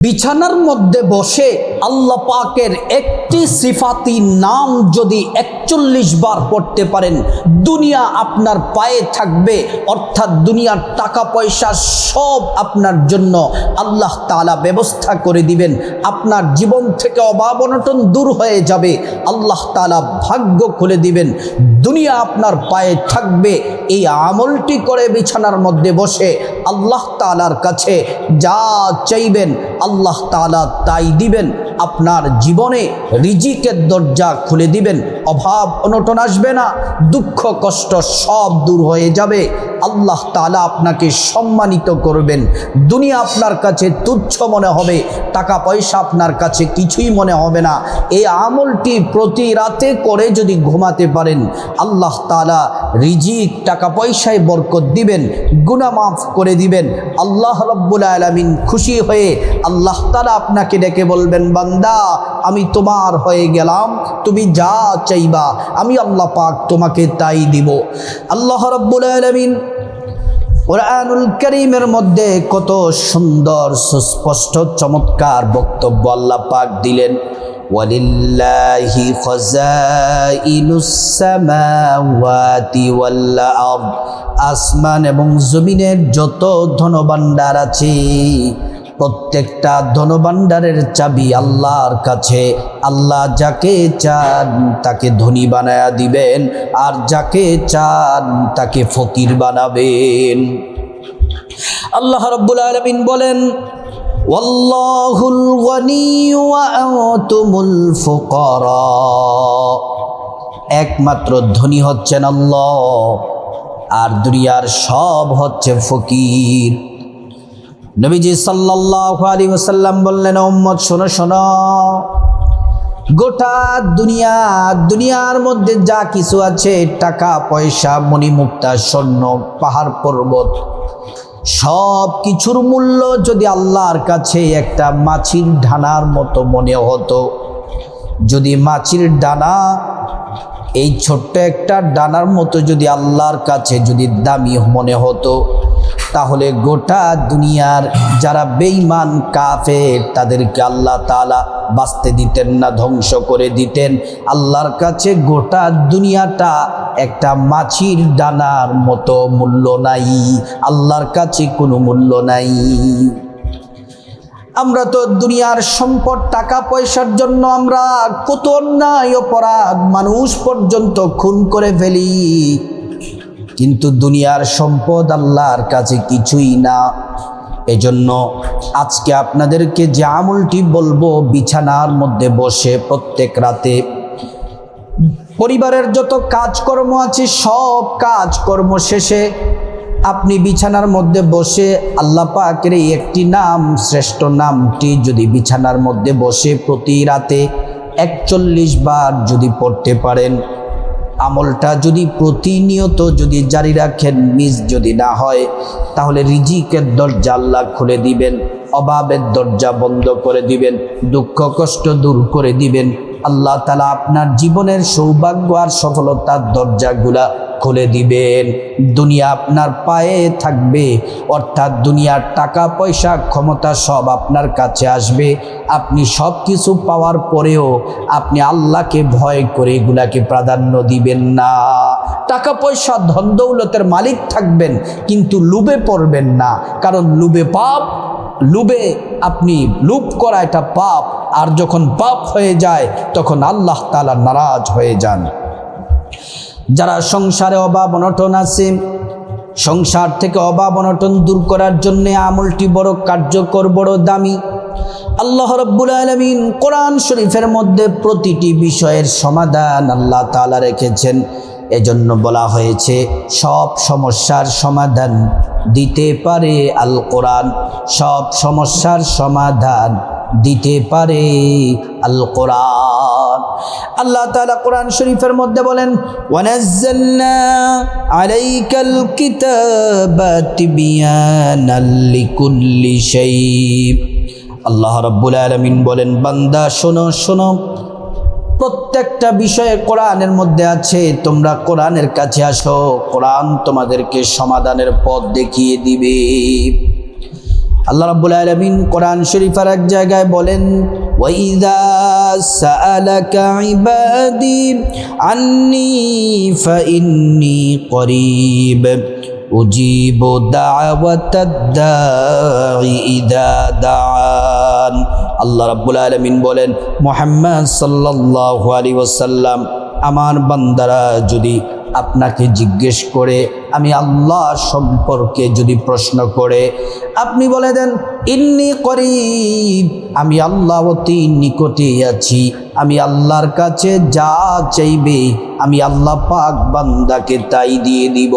বিছানার মধ্যে বসে আল্লাহ পাকের একটি সিফাতি নাম যদি 41 বার পড়তে পারেন, দুনিয়া আপনার পায়ে থাকবে, অর্থাৎ দুনিয়ার টাকা পয়সা সব আপনার জন্য আল্লাহ তাআলা ব্যবস্থা করে দিবেন। আপনার জীবন থেকে অভাব অনটন দূর হয়ে যাবে, আল্লাহ তাআলা ভাগ্য খুলে দিবেন, দুনিয়া আপনার পায়ে থাকবে। এই আমলটি করে বিছানার মধ্যে বসে আল্লাহ তাআলার কাছে যা চাইবেন আল্লাহ তাআলা তাই দিবেন। আপনার জীবনে রিজিকের দরজা খুলে দিবেন, অভাব অনটন আসবে না, দুঃখ কষ্ট সব দূর হয়ে যাবে। আল্লাহ তাআলা আপনাকে সম্মানিত করবেন, দুনিয়া আপনার কাছে তুচ্ছ মনে হবে, টাকা পয়সা আপনার কাছে কিছুই মনে হবে না। এই আমলটি প্রতি রাতে করে যদি ঘুমাতে পারেন, আল্লাহ তাআলা রিজিক টাকা পয়সায় বরকত দিবেন, গুনাহ মাফ করে দিবেন। আল্লাহ রাব্বুল আলামিন খুশি হয়ে আল্লাহ তাআলা আপনাকে ডেকে বলবেন, বান্দা আমি তোমার হয়ে গেলাম, তুমি যা চাইবা আমি আল্লাহ পাক তোমাকে তাই দিব। আল্লাহ রাব্বুল আলামিন কুরআনুল কারীমের মধ্যে কত সুন্দর সুস্পষ্ট চমৎকার বক্তব্য আল্লাহ পাক দিলেন। ওয়ালিল্লাহি খাযাইনুস সামাওয়াতি ওয়াল আরদ, আসমান এবং জমিনের যত ধনভাণ্ডার আছে প্রত্যেকটা ধনভাণ্ডারের চাবি আল্লাহর কাছে। আল্লাহ যাকে চান তাকে ধনী বানায়া দিবেন, আর যাকে চান তাকে ফকির বানাবেন। আল্লাহ রাব্বুল আলামিন বলেন, ওয়াল্লাহুল গনিয়্যু ওয়া আনতুমুল ফুকারা, একমাত্র ধনী হচ্ছেন আল্লাহ, আর দুনিয়ার সব হচ্ছে ফকির। নবীজি সাল্লাল্লাহু আলাইহি ওয়াসাল্লাম বললেন, উম্মত শোনো শোনো, গোটা দুনিয়ার মধ্যে যা কিছু আছে, টাকা পয়সা মণিমুক্তা স্বর্ণ পাহাড় পর্বত, সব কিছুর মূল্য যদি আল্লাহর কাছে একটা মাছির ডানার মতো মনে হতো, যদি মাছির ডানা এই ছোট্ট একটা ডানার মতো যদি আল্লাহর কাছে যদি দামি মনে হতো, তাহলে গোটা দুনিয়ার যারা বেঈমান কাফের তাদেরকে আল্লাহ তাআলা বাঁচতে দিতেন না, ধ্বংস করে দিতেন। আল্লাহর কাছে গোটা দুনিয়াটা একটা মাছির ডানার মতো মূল্য নাই, আল্লাহর কাছে কোনো মূল্য নাই। আমরা তো দুনিয়ার সম্পদ টাকা পয়সার জন্য আমরা কত অন্যায় অপরাধ, মানুষ পর্যন্ত খুন করে ফেলি, কিন্তু দুনিয়ার সম্পদ আল্লাহর কাছে কিছুই না। এজন্য আজকে আপনাদেরকে যে আমলটি বলবো, বিছানার মধ্যে বসে প্রত্যেক রাতে পরিবারের যত কাজকর্ম আছে সব কাজকর্ম শেষে আপনি বিছানার মধ্যে বসে আল্লাহ পাকের এই একটি নাম, শ্রেষ্ঠ নামটি যদি বিছানার মধ্যে বসে প্রতি রাতে 41 বার যদি পড়তে পারেন, আমলটা যদি প্রতিনিয়ত যদি জারি রাখেন, মিস যদি না হয়, তাহলে রিজিকের দরজা আল্লাহ খুলে দিবেন, অভাবের দরজা বন্ধ করে দিবেন, দুঃখ কষ্ট দূর করে দিবেন। আল্লাহ তাআলা আপনার জীবনের সৌভাগ্য আর সফলতার দরজাগুলা খুলে দিবেন। দুনিয়া আপনার পায়ে থাকবে, অর্থাৎ দুনিয়ার টাকা পয়সা ক্ষমতা সব আপনার কাছে আসবে। আপনি সব কিছু পাওয়ার পরেও আপনি আল্লাহকে ভয় করে এগুলাকে প্রাধান্য দিবেন না। টাকা পয়সা ধন দৌলতের মালিক থাকবেন, কিন্তু লোভে পড়বেন না, কারণ লোভে পাপ, লোভে আপনি লোভ করা এটা পাপ, আর যখন পাপ হয়ে যায় তখন আল্লাহ তাআলা নারাজ হয়ে যান। যারা সংসারে অভাব অনটন আছে, সংসার থেকে অভাব অনটন দূর করার জন্য আমলটি বড় কার্যকর, বড় দামি। আল্লাহ রাব্বুল আলামিন কোরআন শরীফের মধ্যে প্রতিটি বিষয়ের সমাধান আল্লাহ তাআলা রেখেছেন। এজন্য বলা হয়েছে সব সমস্যার সমাধান দিতে পারে আল কোরআন, সব সমস্যার সমাধান দিতে পারে আল কোরআন। আল্লাহ তাআলা কোরআন শরীফের মধ্যে বলেন, ওয়ানাজ্জালনা আলাইকাল কিতাবা তিবয়ানাল লিকুল্লি শাই। আল্লাহ রাব্বুল আলামিন বলেন, বান্দা শোনো শোনো, প্রত্যেকটা বিষয়ে কোরআনের মধ্যে আছে, তোমরা কোরআনের কাছে আসো, কোরআন তোমাদেরকে সমাধানের পথ দেখিয়ে দিবে। আল্লাহ রাব্বুল আলামিন কোরআন শরীফের এক জায়গায় বলেন, ওয়াইযা সাআলাকা ইবাদি আন্নী ফাইন্নী করিব উজিবু দাওয়াতাদ দাঈ ইযা দাআন। আল্লাহ রাব্বুল আলামিন বলেন, মুহাম্মদ সাল্লাল্লাহু আলাইহি ওয়াসাল্লাম, আমার বান্দারা যদি আপনাকে জিজ্ঞেস করে, আমি আল্লাহ সম্পর্কে যদি প্রশ্ন করে, আপনি বলে দেন ইন্নী করিব, আমি আল্লাহ অতি নিকটে আছি, আমি আল্লাহর কাছে যা চাইবে আমি আল্লাহ পাক বান্দাকে তাই দিয়ে দিব।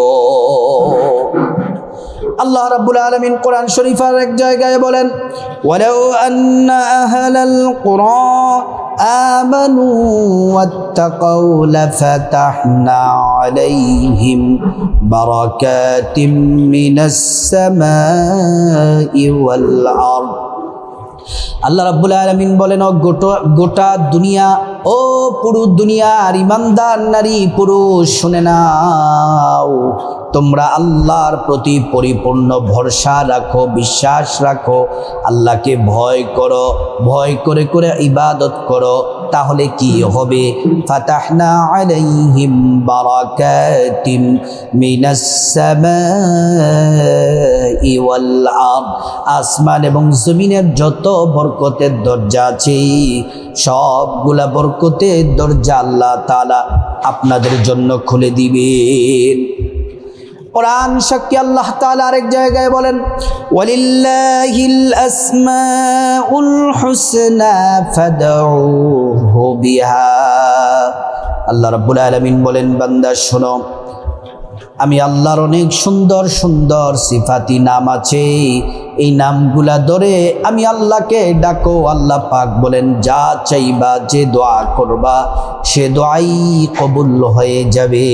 আল্লাহ রাব্বুল আলামিন কোরআন শরীফের এক জায়গায় বলেন, ওয়ালাউ আন্না আহলাল কুরা আমানু ওয়াত্তাকাউ লাফাতাহনা আলাইহিম বারাকাতিম মিনাস সামাই ওয়াল আরদ। আল্লাহ রাব্বুল আলামিন বলেন, ও গোটা দুনিয়া, ও পুরো দুনিয়ার ইমানদার নারী পুরুষ শুনে নাও, তোমরা আল্লাহর প্রতি পরিপূর্ণ ভরসা রাখো, বিশ্বাস রাখো, আল্লাহকে ভয় করো, ভয় করে করে ইবাদত করো, তাহলে কি হবে? ফাতাহনা আলাইহিম বারাকাতিম মিনাস সামাই ওয়াল আরদ। আসমান এবং জমিনের যত বরকতের দরজা আছে সবগুলা বরকতের দরজা আল্লাহ তাআলা আপনাদের জন্য খুলে দিবেন। কোরআন সাক্ষী আল্লাহ তাআলা আরেক জায়গায় বলেন, ওয়ালিল্লাহিল আসমাউল হুসনা ফাদউহু বিহা। আল্লাহ রাব্বুল আলামিন বলেন, বান্দা শোনো, আমি আল্লাহর অনেক সুন্দর সুন্দর সিফাতি নাম আছে, এই নামগুলা ধরে আমি আল্লাহকে ডাকো। আল্লাহ পাক বলেন, যা চাইবা, যে দোয়া করবা সে দোয়াই কবুল হয়ে যাবে।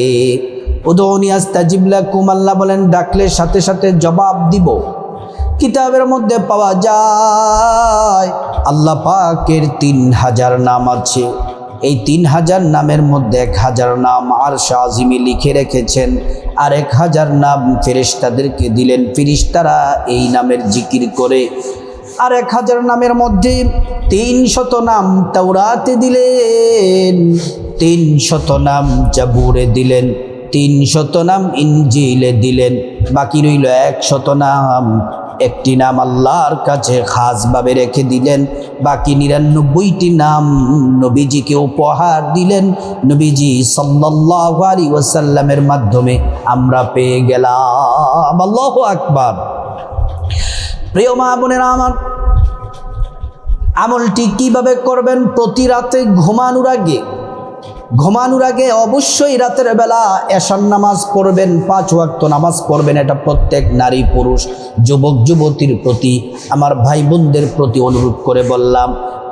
উদউনি আস্তাজিব লাকুম, আল্লাহ বলেন ডাকলে সাথে সাথে জবাব দিব। কিতাবের মধ্যে পাওয়া যায় আল্লাহ পাকের 3000 নাম আছে। এই 3000 নামের মধ্যে 1000 নাম আরশ আজিমে লিখে রেখেছেন, আর 1000 নাম ফেরেশতাদেরকে দিলেন, ফেরেশতারা এই নামের জিকির করে। আর 1000 নামের মধ্যে 300 নাম তাওরাতে দিলেন, 300 নাম জাবুরে দিলেন, 300 নাম ইনজিলে দিলেন, বাকি রইল 100 নাম। একটি নাম আল্লাহর কাছে খাসভাবে রেখে দিলেন, বাকি 99টি নাম নবীজিকে উপহার দিলেন। নবীজি সাল্লাল্লাহু আলাইহি ওয়াসাল্লামের মাধ্যমে আমরা পেয়ে গেলাম। আল্লাহু আকবার। প্রিয় মা বোনেরা আমার, আমলটি কিভাবে করবেন? প্রতি রাতে ঘুমানোর আগে অবশ্যই রাতের বেলা এশার নামাজ পড়বেন, 5 ওয়াক্ত নামাজ পড়বেন। এটা প্রত্যেক নারী পুরুষ যুবক যুবতীর প্রতি, আমার ভাই বোনদের প্রতি অনুরোধ করে বললাম,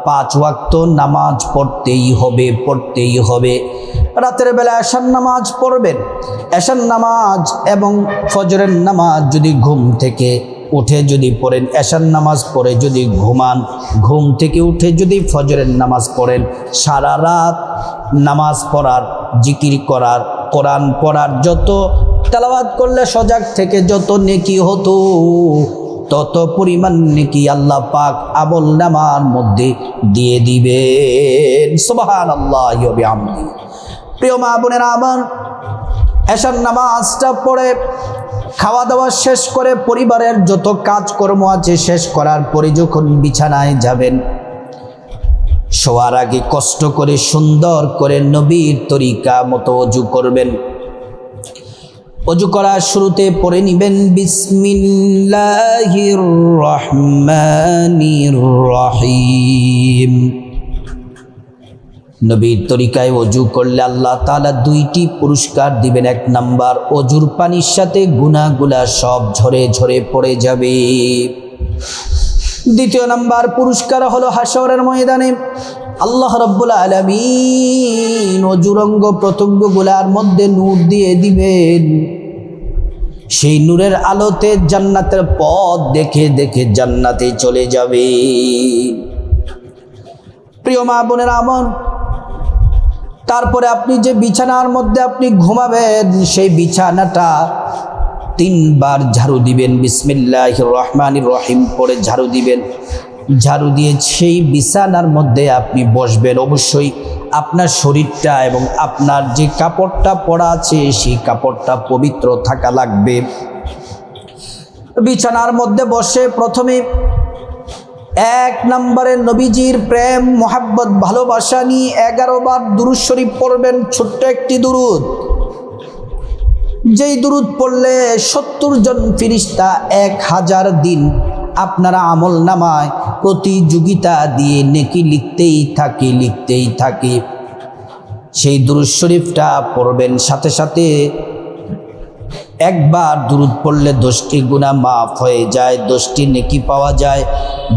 5 ওয়াক্ত নামাজ পড়তেই হবে। রাতের বেলা এশার নামাজ পড়বেন। এশার নামাজ এবং ফজরের নামাজ যদি ঘুম থেকে উঠে যদি পড়েন, এশার নামাজ পড়ে যদি ঘুমান, ঘুম থেকে উঠে যদি ফজরের নামাজ পড়েন, সারা রাত নামাজ পড়ার, জিকির করার, কোরআন পড়ার, যত তেলাওয়াত করলে সজাগ থেকে যত নেকি হতো, তত পরিমাণ নেকি আল্লাহ পাক আমল নামার মধ্যে দিয়ে দিবেন। সুবহানাল্লাহি ওয়া বিহামদিহি। প্রিয় মা বোনেরা আমার, এশার নামাজটা পড়ে খাওয়া দাওয়া শেষ করে পরিবারের যত কাজকর্ম আছে শেষ করার পরে যখন বিছানায় যাবেন, শোয়ার আগে কষ্ট করে সুন্দর করে নবীর তরিকা মতো ওযু করবেন। ওযু করার শুরুতে পড়ে নিবেন বিসমিল্লাহির রহমানির রহিম। নবীর তরিকায় ওযু করলে আল্লাহ তাআলা 2টি পুরস্কার দিবেন। 1 নাম্বার, ওযুর পানির সাথে গুনাহগুলা সব ঝরে ঝরে পড়ে যাবে। 2 নাম্বার পুরস্কার হলো হাশরের ময়দানে আল্লাহ রাব্বুল আলামিন ওযুর অঙ্গ প্রত্যঙ্গগুলার মধ্যে নূর দিয়ে দিবেন। সেই নূরের আলোতে জান্নাতের পথ দেখে দেখে জান্নাতে চলে যাবে। প্রিয় মা বোনেরা আমার, তারপরে আপনি যে বিছানার মধ্যে আপনি ঘুমাবেন, সেই বিছানাটা 3 বার ঝাড়ু দিবেন, বিসমিল্লাহির রহমানির রহিম পরে ঝাড়ু দিবেন। ঝাড়ু দিয়ে সেই বিছানার মধ্যে আপনি বসবেন। অবশ্যই আপনার শরীরটা এবং আপনার যে কাপড়টা পরা আছে সেই কাপড়টা পবিত্র থাকা লাগবে। বিছানার মধ্যে বসে প্রথমে 1 নম্বরে নবীজির প্রেম মোহাব্বত ভালোবাসা নিয়ে 11 বার দুরূদ শরীফ পড়বেন। ছোট্ট একটি দুরূদ, যেই দুরূদ পড়লে 70 জন ফেরেশতা 1000 দিন আপনারা আমল নামায় প্রতিযোগিতা দিয়ে নেকি লিখতেই থাকে। সেই দুরূদ শরীফটা পড়বেন। সাথে সাথে একবার দুরূদ পড়লে 10টি গুনাহ মাফ হয়ে যায়, 10টি নেকি পাওয়া যায়,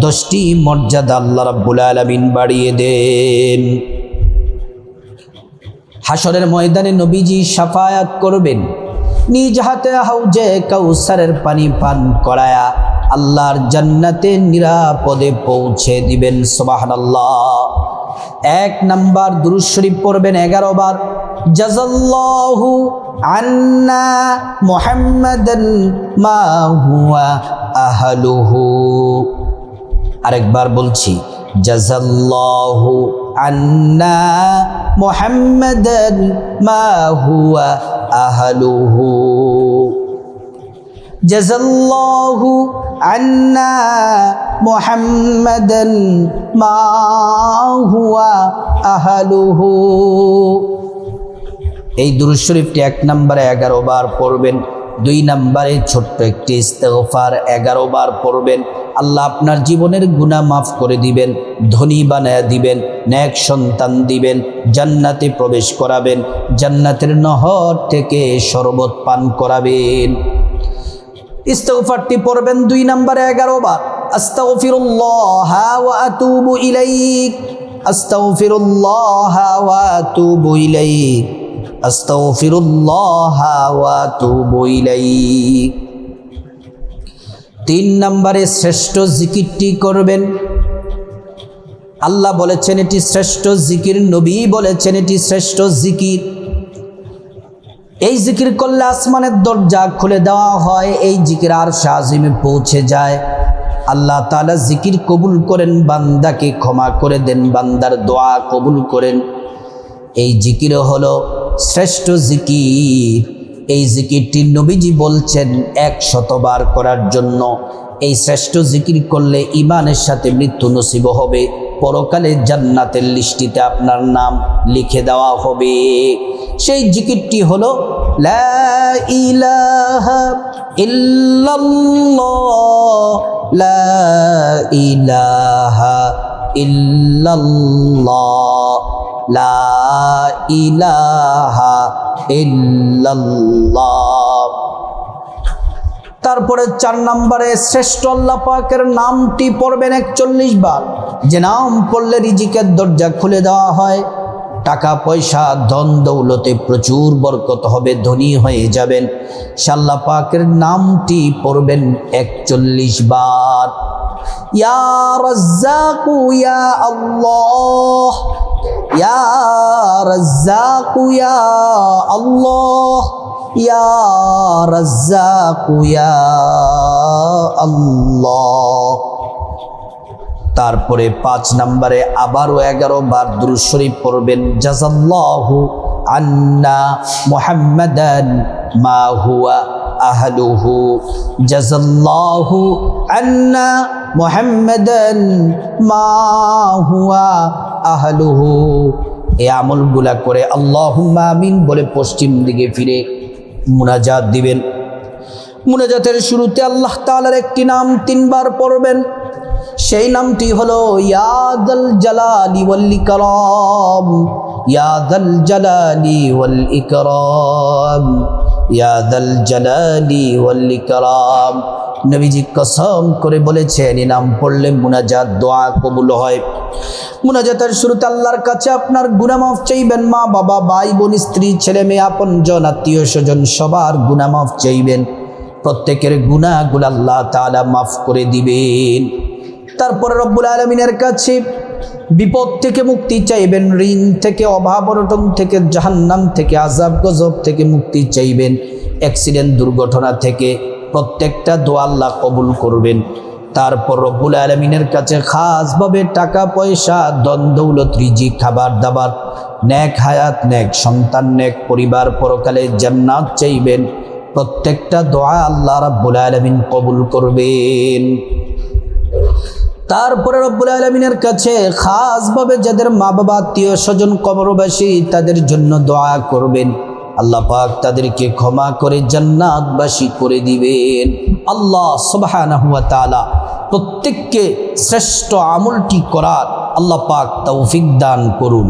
10টি মর্যাদা আল্লাহ রাব্বুল আলামিন বাড়িয়ে দেন। হাসরের ময়দানে নবীজি শাফায়াত করবেন, নিজ হাতে হাউজে কাউসারের পানি পান করায়া আল্লাহর জান্নাতে নিরাপদে পৌঁছে দিবেন। সুবহানাল্লাহ। 1 নাম্বার দুরূদ শরীফ পড়বেন 11 বার, জাযাল্লাহু আন্না মুহাম্মাদান মা হুয়া আহলুহু। আরেকবার বলছি, জাযাল্লাহু আন্না মুহাম্মাদান মা হুয়া আহলুহু। জাযাল্লাহু আন্না মুহাম্মাদান মা হুয়া আহলুহু। এই দুরূদ শরীফটি 1 নম্বরে 11 বার পড়বেন। 2 নম্বরে ছোট্ট একটি ইস্তেগফার 11 বার পড়বেন। আল্লাহ আপনার জীবনের গুনাহ মাফ করে দিবেন, ধনী বানায়া দিবেন, নেক সন্তান দিবেন, জান্নাতে প্রবেশ করাবেন, জান্নাতের নহর থেকে শরবত পান করাবেন। ইস্তেগফারটি পড়বেন 2 নম্বরে 11 বার, আস্তাগফিরুল্লাহ ওয়া আতুবু ইলাইক, আস্তাগফিরুল্লাহ ওয়া আতুবু ইলাইক, আস্তাগফিরুল্লাহ ওয়া আতুবু ইলাইক। 3 নম্বরে শ্রেষ্ঠ জিকিরটি করবেন। আল্লাহ বলেছেন এটি শ্রেষ্ঠ জিকির, নবী বলেছেন এটি শ্রেষ্ঠ জিকির। এই জিকির করলে আসমানের দরজা খুলে দেওয়া হয়, এই জিকির আরশ আজিমে পৌঁছে যায়। আল্লাহ তাআলা জিকির কবুল করেন, বান্দাকে ক্ষমা করে দেন, বান্দার দোয়া কবুল করেন। এই জিকির হলো শ্রেষ্ঠ জিকির। এই জিকিরটি নবীজি বলছেন 100 বার করার জন্য। এই শ্রেষ্ঠ জিকির করলে ঈমানের সাথে মৃত্যু নসিব হবে, পরকালে জান্নাতের লিস্টিতে আপনার নাম লিখে দেওয়া হবে। সেই জিকিরটি হলো লা ইলাহা ইল্লাল্লাহ, লা ইলাহা ইল্লাল্লাহ, লা ইলাহা ইল্লাল্লাহ। তারপরে 4 নম্বরে শ্রেষ্ঠ আল্লাহ পাকের নামটি পড়বেন 41 বার, যে নাম পড়লে রিজিকের দরজা খুলে দেওয়া হয়, টাকা পয়সা ধন দৌলতে প্রচুর বরকত হবে, ধনী হয়ে যাবেন। আল্লাহ পাকের নামটি পড়বেন 41 বার। ইয়া রাজ্জাকু ইয়া আল্লাহ, ইয়া রাজ্জাকু ইয়া আল্লাহ, ইয়া রাজ্জাকু ইয়া আল্লাহ। তারপরে 5 নম্বরে আবারও 11 বার দুরূদ শরীফ পড়বেন, জাযাল্লাহু আন্না মুহাম্মাদান মা হুয়া আহলুহু, জাযাল্লাহু আন্না মুহাম্মাদান মা হুয়া আহলুহু। এই আমলগুলা করে আল্লাহুম্মা আমিন বলে পশ্চিম দিকে ফিরে মুনাজাত দিবেন। মুনাজাতের শুরুতে আল্লাহ তাআলার একটি নাম 3 বার পড়বেন। সেই নামটি হলো ইয়া যাল জালালি ওয়াল ইকরাম, ইয়া যাল জালালি ওয়াল ইকরাম, ইয়া যাল জালালি ওয়াল ইকরাম। নবীজি কসম করে বলেছেন এই নাম পড়লে মুনাজাত দোয়া কবুল হয়। মুনাজাতের শুরুতে আল্লাহর কাছে আপনার গুনাহ মাফ চাইবেন, মা বাবা ভাই বোন স্ত্রী ছেলে মেয়ে আপনজন আত্মীয় স্বজন সবার গুনাহ মাফ চাইবেন। প্রত্যেকের গুনাহগুলো আল্লাহ তাআলা মাফ করে দিবেন। তারপরে রব্বুল আলামিনের কাছে বিপদ থেকে মুক্তি চাইবেন, ঋণ থেকে, অভাব অনটন থেকে, জাহান্নাম থেকে, আযাব গজব থেকে মুক্তি চাইবেন। অ্যাক্সিডেন্ট দুর্ঘটনা থেকে প্রত্যেকটা দোয়া আল্লাহ কবুল করবেন। তারপর রব্বুল আলামিনের কাছে খাসভাবে টাকা পয়সা, ধন দৌলত, রিজিক, খাবার দাবার, নেক হায়াত, নেক সন্তান, নেক পরিবার, পরকালে জান্নাত চাইবেন। প্রত্যেকটা দোয়া আল্লাহ রাব্বুল আলামিন কবুল করবেন। তারপরে রব্বুল আলামিনের কাছে খাসভাবে যাদের মা বাবা, আত্মীয় স্বজন কবরবাসী, তাদের জন্য দোয়া করবেন। আল্লাহ পাক তাদেরকে ক্ষমা করে জান্নাতবাসী করে দিবেন। আল্লাহ সুবহানাহু ওয়া তাআলা প্রত্যেককে শ্রেষ্ঠ আমলটি করার আল্লাহ পাক তৌফিক দান করুন।